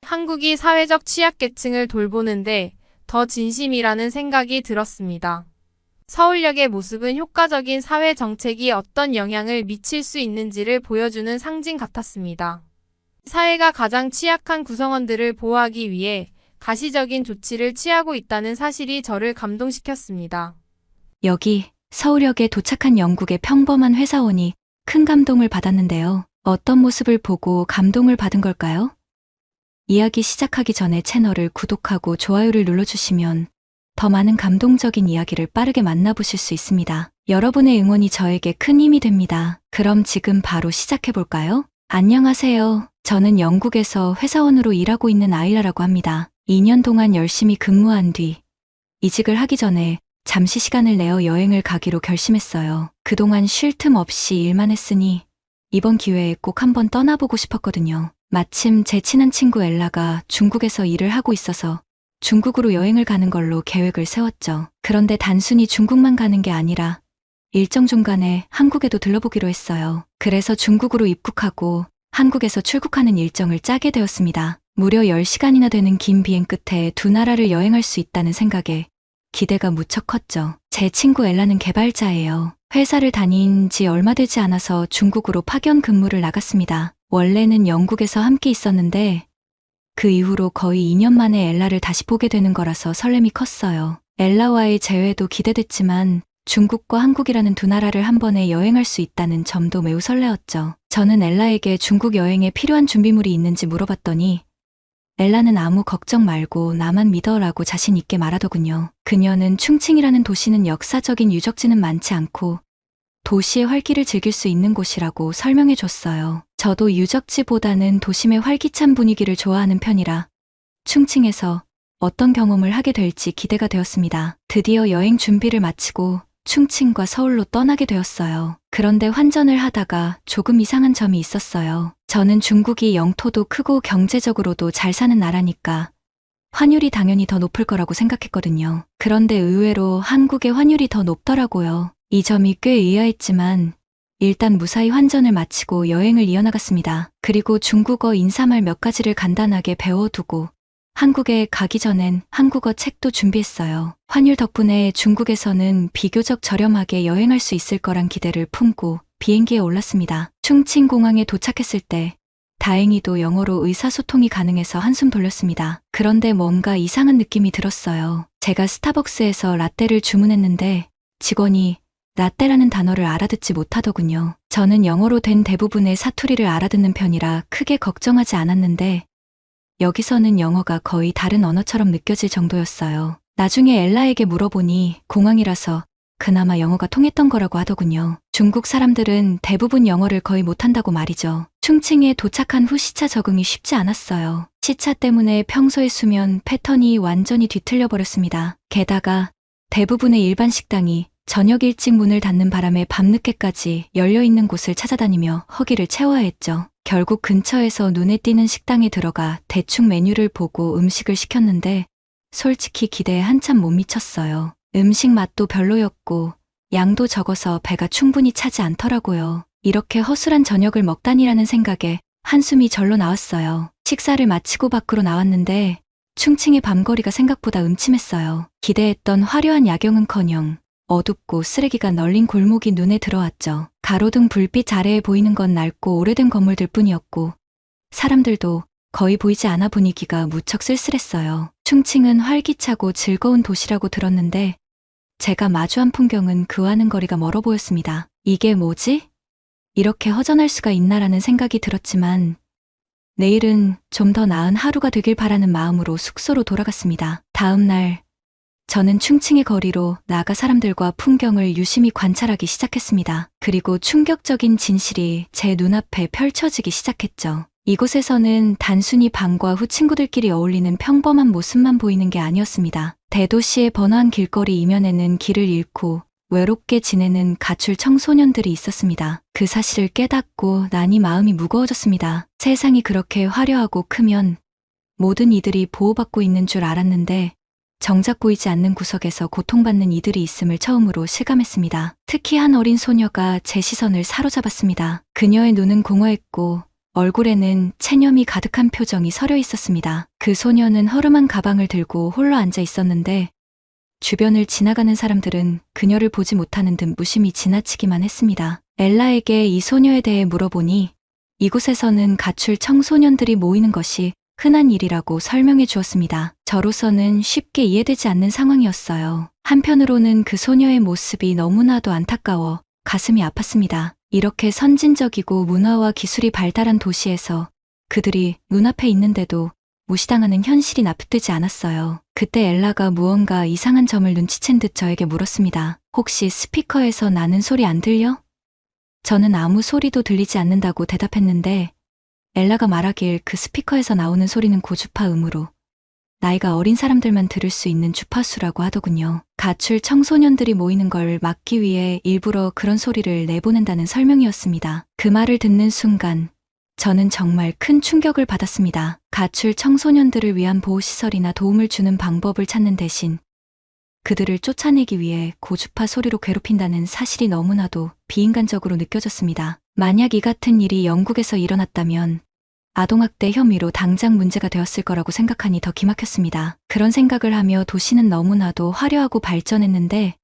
한국이 사회적 취약계층을 돌보는데 더 진심이라는 생각이 들었습니다. 서울역의 모습은 효과적인 사회 정책이 어떤 영향을 미칠 수 있는지를 보여주는 상징 같았습니다. 사회가 가장 취약한 구성원들을 보호하기 위해 가시적인 조치를 취하고 있다는 사실이 저를 감동시켰습니다. 여기 서울역에 도착한 영국의 평범한 회사원이 큰 감동을 받았는데요. 어떤 모습을 보고 감동을 받은 걸까요? 이야기 시작하기 전에 채널을 구독하고 좋아요를 눌러주시면 더 많은 감동적인 이야기를 빠르게 만나보실 수 있습니다. 여러분의 응원이 저에게 큰 힘이 됩니다. 그럼 지금 바로 시작해볼까요? 안녕하세요. 저는 영국에서 회사원으로 일하고 있는 아일라라고 합니다. 2년 동안 열심히 근무한 뒤 이직을 하기 전에 잠시 시간을 내어 여행을 가기로 결심했어요. 그동안 쉴 틈 없이 일만 했으니 이번 기회에 꼭 한번 떠나보고 싶었거든요. 마침 제 친한 친구 엘라가 중국에서 일을 하고 있어서 중국으로 여행을 가는 걸로 계획을 세웠죠. 그런데 단순히 중국만 가는 게 아니라 일정 중간에 한국에도 들러보기로 했어요. 그래서 중국으로 입국하고 한국에서 출국하는 일정을 짜게 되었습니다. 무려 10시간이나 되는 긴 비행 끝에 두 나라를 여행할 수 있다는 생각에 기대가 무척 컸죠. 제 친구 엘라는 개발자예요. 회사를 다닌 지 얼마 되지 않아서 중국으로 파견 근무를 나갔습니다. 원래는 영국에서 함께 있었는데 그 이후로 거의 2년 만에 엘라를 다시 보게 되는 거라서 설렘이 컸어요. 엘라와의 재회도 기대됐지만 중국과 한국이라는 두 나라를 한 번에 여행할 수 있다는 점도 매우 설레었죠. 저는 엘라에게 중국 여행에 필요한 준비물이 있는지 물어봤더니 엘라는 아무 걱정 말고 나만 믿어라고 자신 있게 말하더군요. 그녀는 충칭이라는 도시는 역사적인 유적지는 많지 않고 도시의 활기를 즐길 수 있는 곳이라고 설명해 줬어요. 저도 유적지보다는 도심의 활기찬 분위기를 좋아하는 편이라 충칭에서 어떤 경험을 하게 될지 기대가 되었습니다. 드디어 여행 준비를 마치고 충칭과 서울로 떠나게 되었어요. 그런데 환전을 하다가 조금 이상한 점이 있었어요. 저는 중국이 영토도 크고 경제적으로도 잘 사는 나라니까 환율이 당연히 더 높을 거라고 생각했거든요. 그런데 의외로 한국의 환율이 더 높더라고요. 이 점이 꽤 의아했지만 일단 무사히 환전을 마치고 여행을 이어나갔습니다. 그리고 중국어 인사말 몇 가지를 간단하게 배워두고 한국에 가기 전엔 한국어 책도 준비했어요. 환율 덕분에 중국에서는 비교적 저렴하게 여행할 수 있을 거란 기대를 품고 비행기에 올랐습니다. 충칭공항에 도착했을 때 다행히도 영어로 의사소통이 가능해서 한숨 돌렸습니다. 그런데 뭔가 이상한 느낌이 들었어요. 제가 스타벅스에서 라떼를 주문했는데 직원이 라떼라는 단어를 알아듣지 못하더군요. 저는 영어로 된 대부분의 사투리를 알아듣는 편이라 크게 걱정하지 않았는데 여기서는 영어가 거의 다른 언어처럼 느껴질 정도였어요. 나중에 엘라에게 물어보니 공항이라서 그나마 영어가 통했던 거라고 하더군요. 중국 사람들은 대부분 영어를 거의 못한다고 말이죠. 충칭에 도착한 후 시차 적응이 쉽지 않았어요. 시차 때문에 평소의 수면 패턴이 완전히 뒤틀려 버렸습니다. 게다가 대부분의 일반 식당이 저녁 일찍 문을 닫는 바람에 밤늦게까지 열려있는 곳을 찾아다니며 허기를 채워야 했죠. 결국 근처에서 눈에 띄는 식당에 들어가 대충 메뉴를 보고 음식을 시켰는데 솔직히 기대에 한참 못 미쳤어요. 음식 맛도 별로였고 양도 적어서 배가 충분히 차지 않더라고요. 이렇게 허술한 저녁을 먹다니라는 생각에 한숨이 절로 나왔어요. 식사를 마치고 밖으로 나왔는데 충칭의 밤거리가 생각보다 음침했어요. 기대했던 화려한 야경은커녕 어둡고 쓰레기가 널린 골목이 눈에 들어왔죠. 가로등 불빛 아래에 보이는 건 낡고 오래된 건물들 뿐이었고 사람들도 거의 보이지 않아 분위기가 무척 쓸쓸했어요. 충칭은 활기차고 즐거운 도시라고 들었는데 제가 마주한 풍경은 그와는 거리가 멀어 보였습니다. 이게 뭐지? 이렇게 허전할 수가 있나라는 생각이 들었지만 내일은 좀 더 나은 하루가 되길 바라는 마음으로 숙소로 돌아갔습니다. 다음 날 저는 충칭의 거리로 나가 사람들과 풍경을 유심히 관찰하기 시작했습니다. 그리고 충격적인 진실이 제 눈앞에 펼쳐지기 시작했죠. 이곳에서는 단순히 방과 후 친구들끼리 어울리는 평범한 모습만 보이는 게 아니었습니다. 대도시의 번화한 길거리 이면에는 길을 잃고 외롭게 지내는 가출 청소년들이 있었습니다. 그 사실을 깨닫고 나니 마음이 무거워졌습니다. 세상이 그렇게 화려하고 크면 모든 이들이 보호받고 있는 줄 알았는데 정작 보이지 않는 구석에서 고통받는 이들이 있음을 처음으로 실감했습니다. 특히 한 어린 소녀가 제 시선을 사로잡았습니다. 그녀의 눈은 공허했고 얼굴에는 체념이 가득한 표정이 서려 있었습니다. 그 소녀는 허름한 가방을 들고 홀로 앉아 있었는데 주변을 지나가는 사람들은 그녀를 보지 못하는 듯 무심히 지나치기만 했습니다. 엘라에게 이 소녀에 대해 물어보니 이곳에서는 가출 청소년들이 모이는 것이 흔한 일이라고 설명해 주었습니다. 저로서는 쉽게 이해되지 않는 상황이었어요. 한편으로는 그 소녀의 모습이 너무나도 안타까워 가슴이 아팠습니다. 이렇게 선진적이고 문화와 기술이 발달한 도시에서 그들이 눈앞에 있는데도 무시당하는 현실이 납득되지 않았어요. 그때 엘라가 무언가 이상한 점을 눈치챈 듯 저에게 물었습니다. 혹시 스피커에서 나는 소리 안 들려? 저는 아무 소리도 들리지 않는다고 대답했는데 엘라가 말하길 그 스피커에서 나오는 소리는 고주파 음으로 나이가 어린 사람들만 들을 수 있는 주파수라고 하더군요. 가출 청소년들이 모이는 걸 막기 위해 일부러 그런 소리를 내보낸다는 설명이었습니다. 그 말을 듣는 순간 저는 정말 큰 충격을 받았습니다. 가출 청소년들을 위한 보호시설이나 도움을 주는 방법을 찾는 대신 그들을 쫓아내기 위해 고주파 소리로 괴롭힌다는 사실이 너무나도 비인간적으로 느껴졌습니다. 만약 이 같은 일이 영국에서 일어났다면 아동학대 혐의로 당장 문제가 되었을 거라고 생각하니 더 기막혔습니다. 그런 생각을 하며 도시는 너무나도 화려하고 발전했는데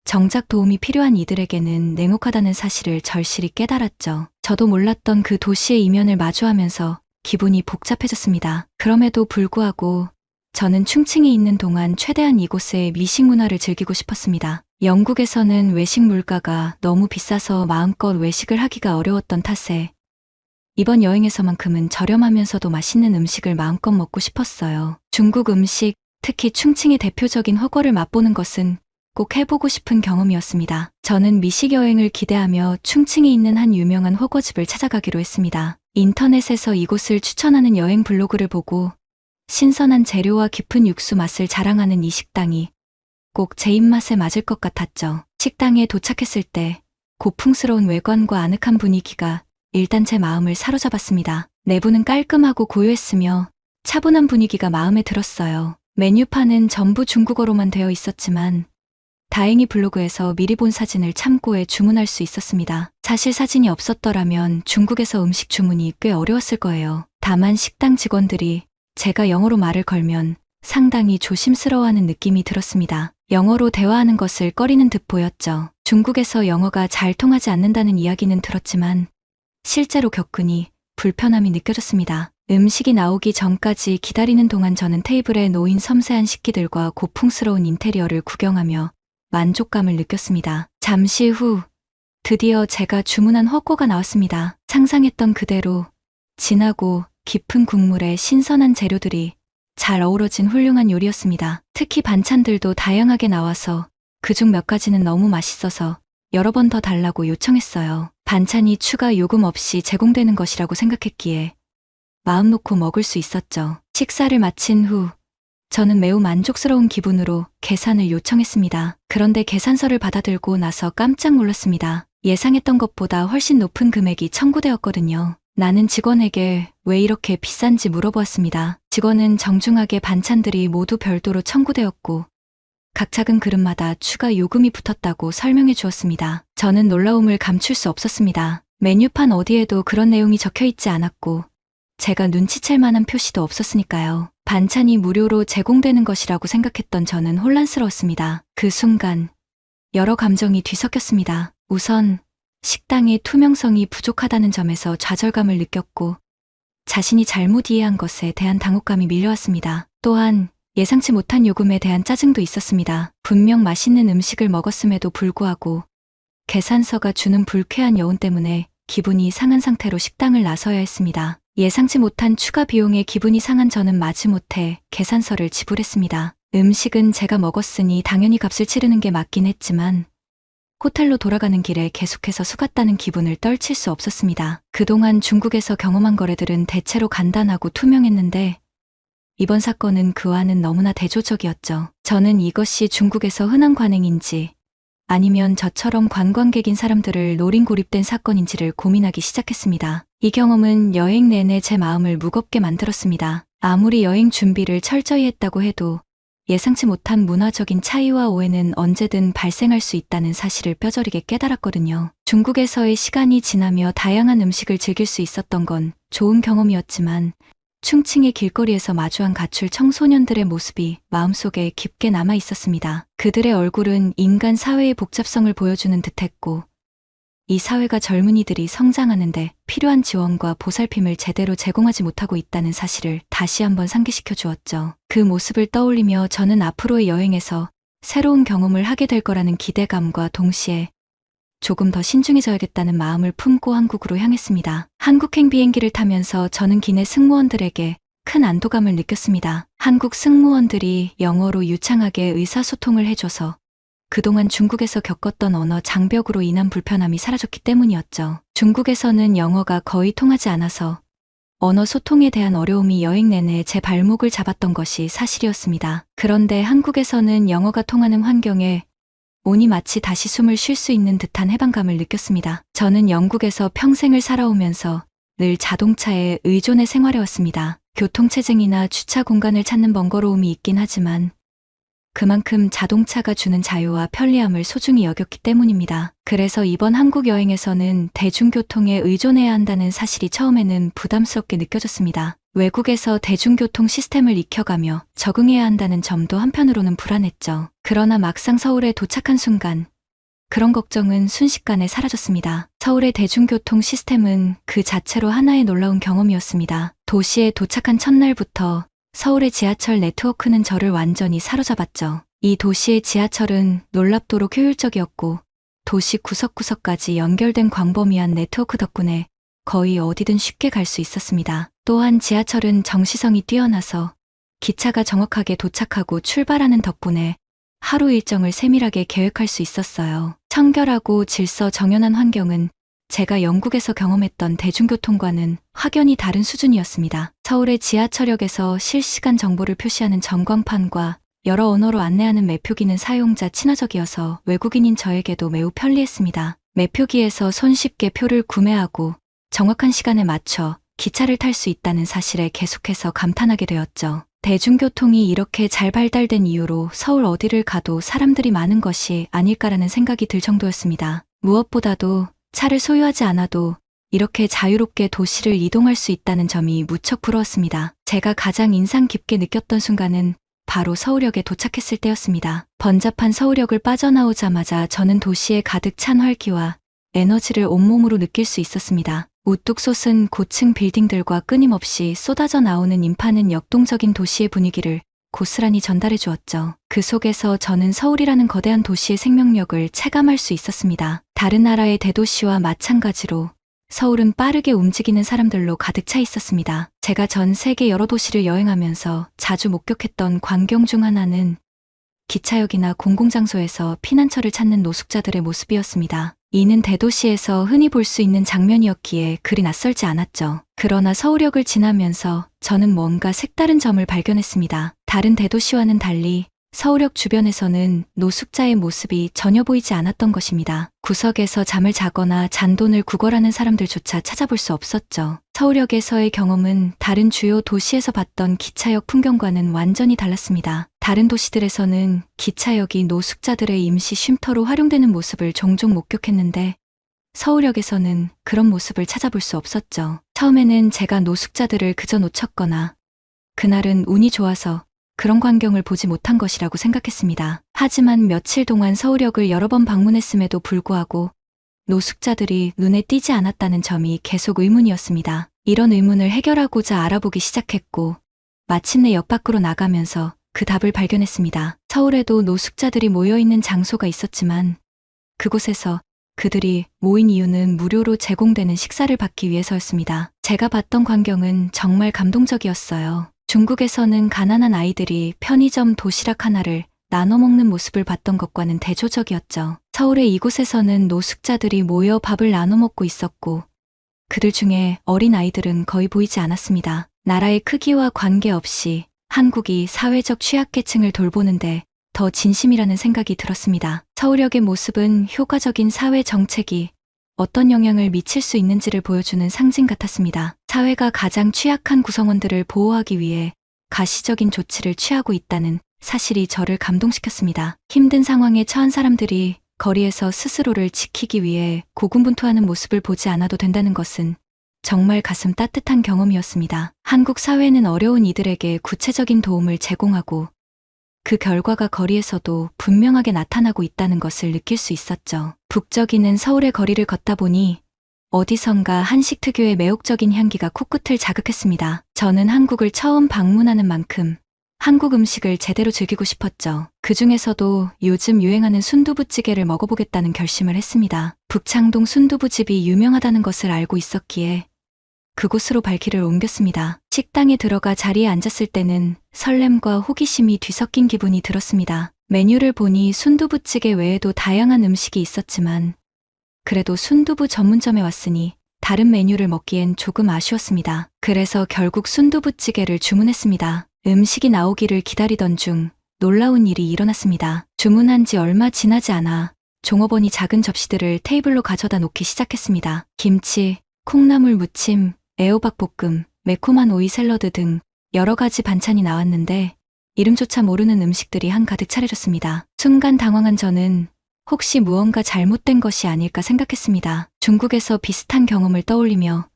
정작 도움이 필요한 이들에게는 냉혹하다는 사실을 절실히 깨달았죠. 저도 몰랐던 그 도시의 이면을 마주하면서 기분이 복잡해졌습니다. 그럼에도 불구하고 저는 충칭에 있는 동안 최대한 이곳의 미식 문화를 즐기고 싶었습니다. 영국에서는 외식 물가가 너무 비싸서 마음껏 외식을 하기가 어려웠던 탓에 이번 여행에서만큼은 저렴하면서도 맛있는 음식을 마음껏 먹고 싶었어요. 중국 음식, 특히 충칭의 대표적인 훠궈를 맛보는 것은 꼭 해보고 싶은 경험이었습니다. 저는 미식 여행을 기대하며 충칭에 있는 한 유명한 훠궈집을 찾아가기로 했습니다. 인터넷에서 이곳을 추천하는 여행 블로그를 보고 신선한 재료와 깊은 육수 맛을 자랑하는 이 식당이 꼭 제 입맛에 맞을 것 같았죠. 식당에 도착했을 때 고풍스러운 외관과 아늑한 분위기가 일단 제 마음을 사로잡았습니다. 내부는 깔끔하고 고요했으며 차분한 분위기가 마음에 들었어요. 메뉴판은 전부 중국어로만 되어 있었지만 다행히 블로그에서 미리 본 사진을 참고해 주문할 수 있었습니다. 사실 사진이 없었더라면 중국에서 음식 주문이 꽤 어려웠을 거예요. 다만 식당 직원들이 제가 영어로 말을 걸면 상당히 조심스러워하는 느낌이 들었습니다. 영어로 대화하는 것을 꺼리는 듯 보였죠. 중국에서 영어가 잘 통하지 않는다는 이야기는 들었지만 실제로 겪으니 불편함이 느껴졌습니다. 음식이 나오기 전까지 기다리는 동안 저는 테이블에 놓인 섬세한 식기들과 고풍스러운 인테리어를 구경하며 만족감을 느꼈습니다. 잠시 후 드디어 제가 주문한 훠궈가 나왔습니다. 상상했던 그대로 진하고 깊은 국물에 신선한 재료들이 잘 어우러진 훌륭한 요리였습니다. 특히 반찬들도 다양하게 나와서 그중 몇 가지는 너무 맛있어서 여러 번 더 달라고 요청했어요. 반찬이 추가 요금 없이 제공되는 것이라고 생각했기에 마음 놓고 먹을 수 있었죠. 식사를 마친 후 저는 매우 만족스러운 기분으로 계산을 요청했습니다. 그런데 계산서를 받아들고 나서 깜짝 놀랐습니다. 예상했던 것보다 훨씬 높은 금액이 청구되었거든요. 나는 직원에게 왜 이렇게 비싼지 물어보았습니다. 직원은 정중하게 반찬들이 모두 별도로 청구되었고 각 작은 그릇마다 추가 요금이 붙었다고 설명해 주었습니다. 저는 놀라움을 감출 수 없었습니다. 메뉴판 어디에도 그런 내용이 적혀 있지 않았고 제가 눈치챌 만한 표시도 없었으니까요. 반찬이 무료로 제공되는 것이라고 생각했던 저는 혼란스러웠습니다. 그 순간 여러 감정이 뒤섞였습니다. 우선 식당의 투명성이 부족하다는 점에서 좌절감을 느꼈고 자신이 잘못 이해한 것에 대한 당혹감이 밀려왔습니다. 또한 예상치 못한 요금에 대한 짜증도 있었습니다. 분명 맛있는 음식을 먹었음에도 불구하고 계산서가 주는 불쾌한 여운 때문에 기분이 상한 상태로 식당을 나서야 했습니다. 예상치 못한 추가 비용에 기분이 상한 저는 마지못해 계산서를 지불했습니다. 음식은 제가 먹었으니 당연히 값을 치르는 게 맞긴 했지만 호텔로 돌아가는 길에 계속해서 속았다는 기분을 떨칠 수 없었습니다. 그동안 중국에서 경험한 거래들은 대체로 간단하고 투명했는데 이번 사건은 그와는 너무나 대조적이었죠. 저는 이것이 중국에서 흔한 관행인지 아니면 저처럼 관광객인 사람들을 노린고립된 사건인지를 고민하기 시작했습니다. 이 경험은 여행 내내 제 마음을 무겁게 만들었습니다. 아무리 여행 준비를 철저히 했다고 해도 예상치 못한 문화적인 차이와 오해는 언제든 발생할 수 있다는 사실을 뼈저리게 깨달았거든요. 중국에서의 시간이 지나며 다양한 음식을 즐길 수 있었던 건 좋은 경험이었지만 충칭의 길거리에서 마주한 가출 청소년들의 모습이 마음속에 깊게 남아 있었습니다. 그들의 얼굴은 인간 사회의 복잡성을 보여주는 듯했고 이 사회가 젊은이들이 성장하는데 필요한 지원과 보살핌을 제대로 제공하지 못하고 있다는 사실을 다시 한번 상기시켜 주었죠. 그 모습을 떠올리며 저는 앞으로의 여행에서 새로운 경험을 하게 될 거라는 기대감과 동시에 조금 더 신중해져야겠다는 마음을 품고 한국으로 향했습니다. 한국행 비행기를 타면서 저는 기내 승무원들에게 큰 안도감을 느꼈습니다. 한국 승무원들이 영어로 유창하게 의사소통을 해줘서 그동안 중국에서 겪었던 언어 장벽으로 인한 불편함이 사라졌기 때문이었죠. 중국에서는 영어가 거의 통하지 않아서 언어 소통에 대한 어려움이 여행 내내 제 발목을 잡았던 것이 사실이었습니다. 그런데 한국에서는 영어가 통하는 환경에 오니 마치 다시 숨을 쉴 수 있는 듯한 해방감을 느꼈습니다. 저는 영국에서 평생을 살아오면서 늘 자동차에 의존해 생활해왔습니다. 교통체증이나 주차 공간을 찾는 번거로움이 있긴 하지만 그만큼 자동차가 주는 자유와 편리함을 소중히 여겼기 때문입니다. 그래서 이번 한국 여행에서는 대중교통에 의존해야 한다는 사실이 처음에는 부담스럽게 느껴졌습니다. 외국에서 대중교통 시스템을 익혀가며 적응해야 한다는 점도 한편으로는 불안했죠. 그러나 막상 서울에 도착한 순간 그런 걱정은 순식간에 사라졌습니다. 서울의 대중교통 시스템은 그 자체로 하나의 놀라운 경험이었습니다. 도시에 도착한 첫날부터 서울의 지하철 네트워크는 저를 완전히 사로잡았죠. 이 도시의 지하철은 놀랍도록 효율적이었고 도시 구석구석까지 연결된 광범위한 네트워크 덕분에 거의 어디든 쉽게 갈 수 있었습니다. 또한 지하철은 정시성이 뛰어나서 기차가 정확하게 도착하고 출발하는 덕분에 하루 일정을 세밀하게 계획할 수 있었어요. 청결하고 질서 정연한 환경은 제가 영국에서 경험했던 대중교통과는 확연히 다른 수준이었습니다. 서울의 지하철역에서 실시간 정보를 표시하는 전광판과 여러 언어로 안내하는 매표기는 사용자 친화적이어서 외국인인 저에게도 매우 편리했습니다. 매표기에서 손쉽게 표를 구매하고 정확한 시간에 맞춰 기차를 탈 수 있다는 사실에 계속해서 감탄하게 되었죠. 대중교통이 이렇게 잘 발달된 이유로 서울 어디를 가도 사람들이 많은 것이 아닐까라는 생각이 들 정도였습니다. 무엇보다도 차를 소유하지 않아도 이렇게 자유롭게 도시를 이동할 수 있다는 점이 무척 부러웠습니다. 제가 가장 인상 깊게 느꼈던 순간은 바로 서울역에 도착했을 때였습니다. 번잡한 서울역을 빠져나오자마자 저는 도시에 가득 찬 활기와 에너지를 온몸으로 느낄 수 있었습니다. 우뚝 솟은 고층 빌딩들과 끊임없이 쏟아져 나오는 인파는 역동적인 도시의 분위기를 고스란히 전달해 주었죠. 그 속에서 저는 서울이라는 거대한 도시의 생명력을 체감할 수 있었습니다. 다른 나라의 대도시와 마찬가지로 서울은 빠르게 움직이는 사람들로 가득 차 있었습니다. 제가 전 세계 여러 도시를 여행하면서 자주 목격했던 광경 중 하나는 기차역이나 공공장소에서 피난처를 찾는 노숙자들의 모습이었습니다. 이는 대도시에서 흔히 볼 수 있는 장면이었기에 그리 낯설지 않았죠. 그러나 서울역을 지나면서 저는 뭔가 색다른 점을 발견했습니다. 다른 대도시와는 달리 서울역 주변에서는 노숙자의 모습이 전혀 보이지 않았던 것입니다. 구석에서 잠을 자거나 잔돈을 구걸하는 사람들조차 찾아볼 수 없었죠. 서울역에서의 경험은 다른 주요 도시에서 봤던 기차역 풍경과는 완전히 달랐습니다. 다른 도시들에서는 기차역이 노숙자들의 임시 쉼터로 활용되는 모습을 종종 목격했는데 서울역에서는 그런 모습을 찾아볼 수 없었죠. 처음에는 제가 노숙자들을 그저 놓쳤거나 그날은 운이 좋아서 그런 광경을 보지 못한 것이라고 생각했습니다. 하지만 며칠 동안 서울역을 여러 번 방문했음에도 불구하고 노숙자들이 눈에 띄지 않았다는 점이 계속 의문이었습니다. 이런 의문을 해결하고자 알아보기 시작했고 마침내 역 밖으로 나가면서 그 답을 발견했습니다. 서울에도 노숙자들이 모여있는 장소가 있었지만 그곳에서 그들이 모인 이유는 무료로 제공되는 식사를 받기 위해서였습니다. 제가 봤던 광경은 정말 감동적이었어요. 중국에서는 가난한 아이들이 편의점 도시락 하나를 나눠 먹는 모습을 봤던 것과는 대조적이었죠. 서울의 이곳에서는 노숙자들이 모여 밥을 나눠 먹고 있었고 그들 중에 어린 아이들은 거의 보이지 않았습니다. 나라의 크기와 관계없이 한국이 사회적 취약계층을 돌보는데 더 진심이라는 생각이 들었습니다. 서울역의 모습은 효과적인 사회 정책이 어떤 영향을 미칠 수 있는지를 보여주는 상징 같았습니다. 사회가 가장 취약한 구성원들을 보호하기 위해 가시적인 조치를 취하고 있다는 사실이 저를 감동시켰습니다. 힘든 상황에 처한 사람들이 거리에서 스스로를 지키기 위해 고군분투하는 모습을 보지 않아도 된다는 것은 정말 가슴 따뜻한 경험이었습니다. 한국 사회는 어려운 이들에게 구체적인 도움을 제공하고 그 결과가 거리에서도 분명하게 나타나고 있다는 것을 느낄 수 있었죠. 북적이는 서울의 거리를 걷다 보니 어디선가 한식 특유의 매혹적인 향기가 코끝을 자극했습니다. 저는 한국을 처음 방문하는 만큼 한국 음식을 제대로 즐기고 싶었죠. 그 중에서도 요즘 유행하는 순두부찌개를 먹어보겠다는 결심을 했습니다. 북창동 순두부집이 유명하다는 것을 알고 있었기에 그곳으로 발길을 옮겼습니다. 식당에 들어가 자리에 앉았을 때는 설렘과 호기심이 뒤섞인 기분이 들었습니다. 메뉴를 보니 순두부찌개 외에도 다양한 음식이 있었지만 그래도 순두부 전문점에 왔으니 다른 메뉴를 먹기엔 조금 아쉬웠습니다. 그래서 결국 순두부찌개를 주문했습니다. 음식이 나오기를 기다리던 중 놀라운 일이 일어났습니다. 주문한 지 얼마 지나지 않아 종업원이 작은 접시들을 테이블로 가져다 놓기 시작했습니다. 김치, 콩나물 무침, 애호박볶음, 매콤한 오이 샐러드 등 여러 가지 반찬이 나왔는데 이름조차 모르는 음식들이 한가득 차려졌습니다. 순간 당황한 저는 혹시 무언가 잘못된 것이 아닐까 생각했습니다. 중국에서 비슷한 경험을 떠올리며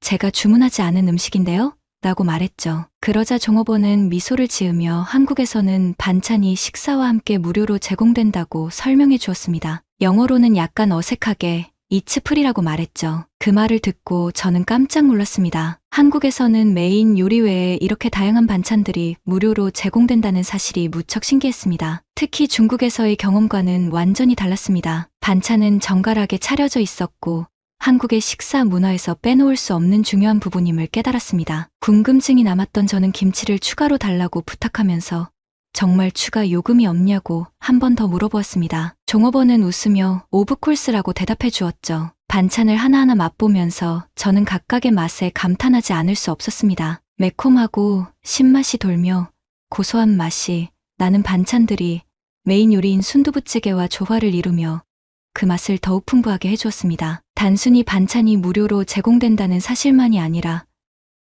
제가 주문하지 않은 음식인데요? 라고 말했죠. 그러자 종업원은 미소를 지으며 한국에서는 반찬이 식사와 함께 무료로 제공된다고 설명해 주었습니다. 영어로는 약간 어색하게 It's free라고 말했죠. 그 말을 듣고 저는 깜짝 놀랐습니다. 한국에서는 메인 요리 외에 이렇게 다양한 반찬들이 무료로 제공된다는 사실이 무척 신기했습니다. 특히 중국에서의 경험과는 완전히 달랐습니다. 반찬은 정갈하게 차려져 있었고 한국의 식사 문화에서 빼놓을 수 없는 중요한 부분임을 깨달았습니다. 궁금증이 남았던 저는 김치를 추가로 달라고 부탁하면서 정말 추가 요금이 없냐고 한 번 더 물어보았습니다. 종업원은 웃으며 오브 콜스라고 대답해 주었죠. 반찬을 하나하나 맛보면서 저는 각각의 맛에 감탄하지 않을 수 없었습니다. 매콤하고 신맛이 돌며 고소한 맛이 나는 반찬들이 메인 요리인 순두부찌개와 조화를 이루며 그 맛을 더욱 풍부하게 해주었습니다. 단순히 반찬이 무료로 제공된다는 사실만이 아니라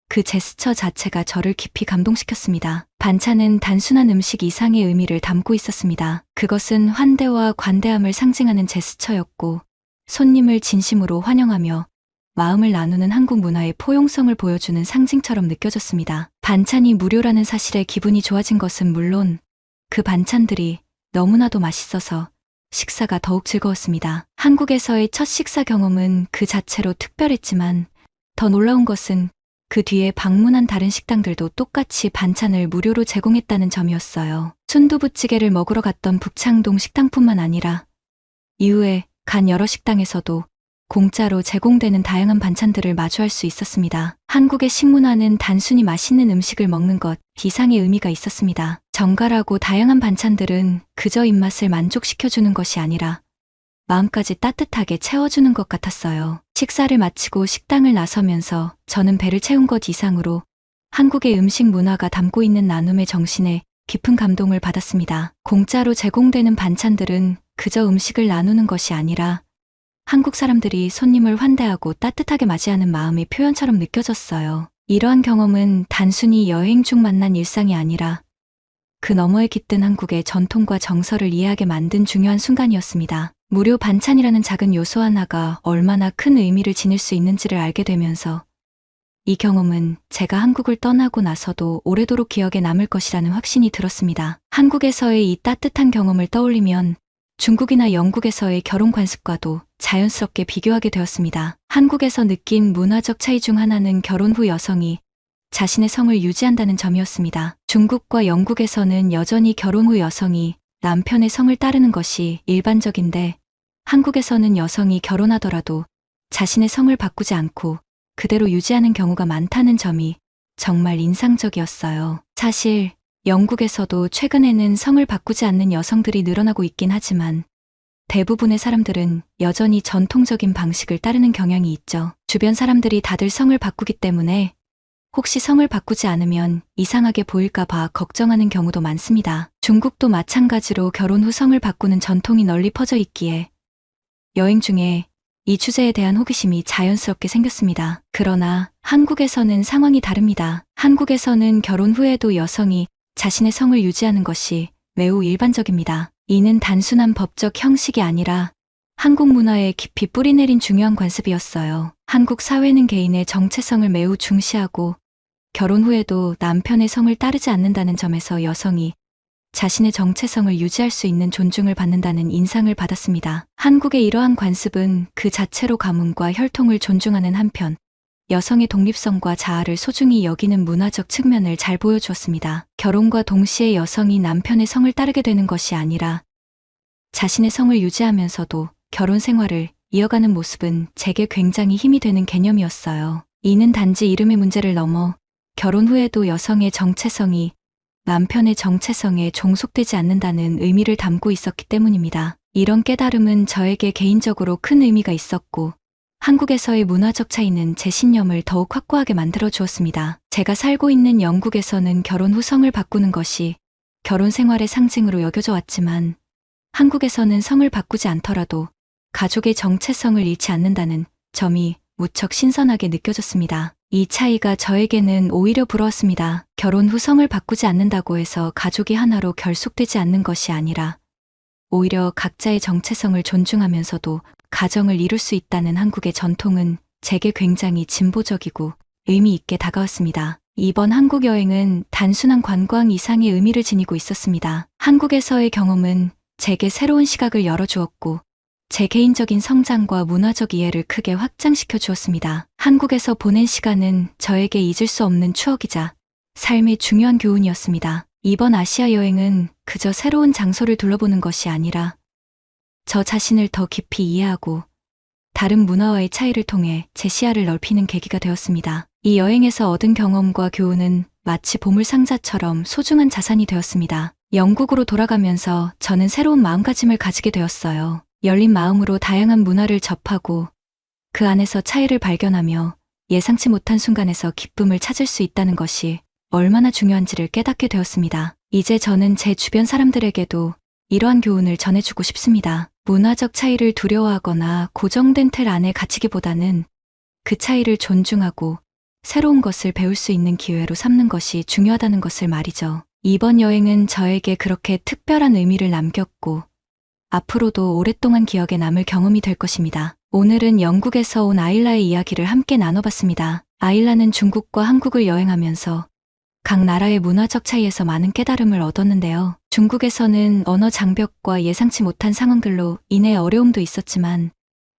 그 제스처 자체가 저를 깊이 감동시켰습니다. 반찬은 단순한 음식 이상의 의미를 담고 있었습니다. 그것은 환대와 관대함을 상징하는 제스처였고 손님을 진심으로 환영하며 마음을 나누는 한국 문화의 포용성을 보여주는 상징처럼 느껴졌습니다. 반찬이 무료라는 사실에 기분이 좋아진 것은 물론 그 반찬들이 너무나도 맛있어서 식사가 더욱 즐거웠습니다. 한국에서의 첫 식사 경험은 그 자체로 특별했지만 더 놀라운 것은 그 뒤에 방문한 다른 식당들도 똑같이 반찬을 무료로 제공했다는 점이었어요. 순두부찌개를 먹으러 갔던 북창동 식당뿐만 아니라 이후에 간 여러 식당에서도 공짜로 제공되는 다양한 반찬들을 마주할 수 있었습니다. 한국의 식문화는 단순히 맛있는 음식을 먹는 것 이상의 의미가 있었습니다. 정갈하고 다양한 반찬들은 그저 입맛을 만족시켜주는 것이 아니라 마음까지 따뜻하게 채워주는 것 같았어요. 식사를 마치고 식당을 나서면서 저는 배를 채운 것 이상으로 한국의 음식 문화가 담고 있는 나눔의 정신에 깊은 감동을 받았습니다. 공짜로 제공되는 반찬들은 그저 음식을 나누는 것이 아니라 한국 사람들이 손님을 환대하고 따뜻하게 맞이하는 마음의 표현처럼 느껴졌어요. 이러한 경험은 단순히 여행 중 만난 일상이 아니라 그 너머에 깃든 한국의 전통과 정서를 이해하게 만든 중요한 순간이었습니다. 무료 반찬이라는 작은 요소 하나가 얼마나 큰 의미를 지닐 수 있는지를 알게 되면서 이 경험은 제가 한국을 떠나고 나서도 오래도록 기억에 남을 것이라는 확신이 들었습니다. 한국에서의 이 따뜻한 경험을 떠올리면 중국이나 영국에서의 결혼 관습과도 자연스럽게 비교하게 되었습니다. 한국에서 느낀 문화적 차이 중 하나는 결혼 후 여성이 자신의 성을 유지한다는 점이었습니다. 중국과 영국에서는 여전히 결혼 후 여성이 남편의 성을 따르는 것이 일반적인데 한국에서는 여성이 결혼하더라도 자신의 성을 바꾸지 않고 그대로 유지하는 경우가 많다는 점이 정말 인상적이었어요. 사실 영국에서도 최근에는 성을 바꾸지 않는 여성들이 늘어나고 있긴 하지만 대부분의 사람들은 여전히 전통적인 방식을 따르는 경향이 있죠. 주변 사람들이 다들 성을 바꾸기 때문에 혹시 성을 바꾸지 않으면 이상하게 보일까 봐 걱정하는 경우도 많습니다. 중국도 마찬가지로 결혼 후 성을 바꾸는 전통이 널리 퍼져 있기에 여행 중에 이 주제에 대한 호기심이 자연스럽게 생겼습니다. 그러나 한국에서는 상황이 다릅니다. 한국에서는 결혼 후에도 여성이 자신의 성을 유지하는 것이 매우 일반적입니다. 이는 단순한 법적 형식이 아니라 한국 문화에 깊이 뿌리내린 중요한 관습이었어요. 한국 사회는 개인의 정체성을 매우 중시하고 결혼 후에도 남편의 성을 따르지 않는다는 점에서 여성이 자신의 정체성을 유지할 수 있는 존중을 받는다는 인상을 받았습니다. 한국의 이러한 관습은 그 자체로 가문과 혈통을 존중하는 한편 여성의 독립성과 자아를 소중히 여기는 문화적 측면을 잘 보여주었습니다. 결혼과 동시에 여성이 남편의 성을 따르게 되는 것이 아니라 자신의 성을 유지하면서도 결혼 생활을 이어가는 모습은 제게 굉장히 힘이 되는 개념이었어요. 이는 단지 이름의 문제를 넘어 결혼 후에도 여성의 정체성이 남편의 정체성에 종속되지 않는다는 의미를 담고 있었기 때문입니다. 이런 깨달음은 저에게 개인적으로 큰 의미가 있었고 한국에서의 문화적 차이는 제 신념을 더욱 확고하게 만들어 주었습니다. 제가 살고 있는 영국에서는 결혼 후 성을 바꾸는 것이 결혼 생활의 상징으로 여겨져 왔지만 한국에서는 성을 바꾸지 않더라도 가족의 정체성을 잃지 않는다는 점이 무척 신선하게 느껴졌습니다. 이 차이가 저에게는 오히려 부러웠습니다. 결혼 후 성을 바꾸지 않는다고 해서 가족이 하나로 결속되지 않는 것이 아니라 오히려 각자의 정체성을 존중하면서도 가정을 이룰 수 있다는 한국의 전통은 제게 굉장히 진보적이고 의미 있게 다가왔습니다. 이번 한국 여행은 단순한 관광 이상의 의미를 지니고 있었습니다. 한국에서의 경험은 제게 새로운 시각을 열어주었고 제 개인적인 성장과 문화적 이해를 크게 확장시켜 주었습니다. 한국에서 보낸 시간은 저에게 잊을 수 없는 추억이자 삶의 중요한 교훈이었습니다. 이번 아시아 여행은 그저 새로운 장소를 둘러보는 것이 아니라 저 자신을 더 깊이 이해하고 다른 문화와의 차이를 통해 제 시야를 넓히는 계기가 되었습니다. 이 여행에서 얻은 경험과 교훈은 마치 보물상자처럼 소중한 자산이 되었습니다. 영국으로 돌아가면서 저는 새로운 마음가짐을 가지게 되었어요. 열린 마음으로 다양한 문화를 접하고 그 안에서 차이를 발견하며 예상치 못한 순간에서 기쁨을 찾을 수 있다는 것이 얼마나 중요한지를 깨닫게 되었습니다. 이제 저는 제 주변 사람들에게도 이러한 교훈을 전해주고 싶습니다. 문화적 차이를 두려워하거나 고정된 틀 안에 갇히기보다는 그 차이를 존중하고 새로운 것을 배울 수 있는 기회로 삼는 것이 중요하다는 것을 말이죠. 이번 여행은 저에게 그렇게 특별한 의미를 남겼고 앞으로도 오랫동안 기억에 남을 경험이 될 것입니다. 오늘은 영국에서 온 아일라의 이야기를 함께 나눠봤습니다. 아일라는 중국과 한국을 여행하면서 각 나라의 문화적 차이에서 많은 깨달음을 얻었는데요. 중국에서는 언어 장벽과 예상치 못한 상황들로 인해 어려움도 있었지만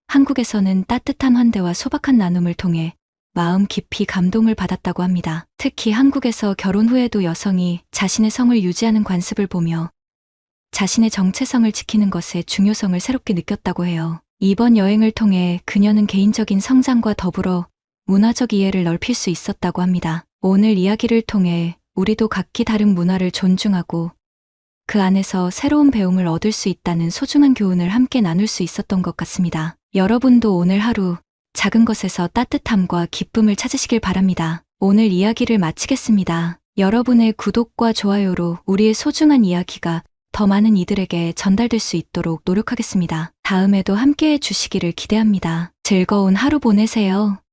한국에서는 따뜻한 환대와 소박한 나눔을 통해 마음 깊이 감동을 받았다고 합니다. 특히 한국에서 결혼 후에도 여성이 자신의 성을 유지하는 관습을 보며 자신의 정체성을 지키는 것의 중요성을 새롭게 느꼈다고 해요. 이번 여행을 통해 그녀는 개인적인 성장과 더불어 문화적 이해를 넓힐 수 있었다고 합니다. 오늘 이야기를 통해 우리도 각기 다른 문화를 존중하고 그 안에서 새로운 배움을 얻을 수 있다는 소중한 교훈을 함께 나눌 수 있었던 것 같습니다. 여러분도 오늘 하루 작은 것에서 따뜻함과 기쁨을 찾으시길 바랍니다. 오늘 이야기를 마치겠습니다. 여러분의 구독과 좋아요로 우리의 소중한 이야기가 더 많은 이들에게 전달될 수 있도록 노력하겠습니다. 다음에도 함께해 주시기를 기대합니다. 즐거운 하루 보내세요.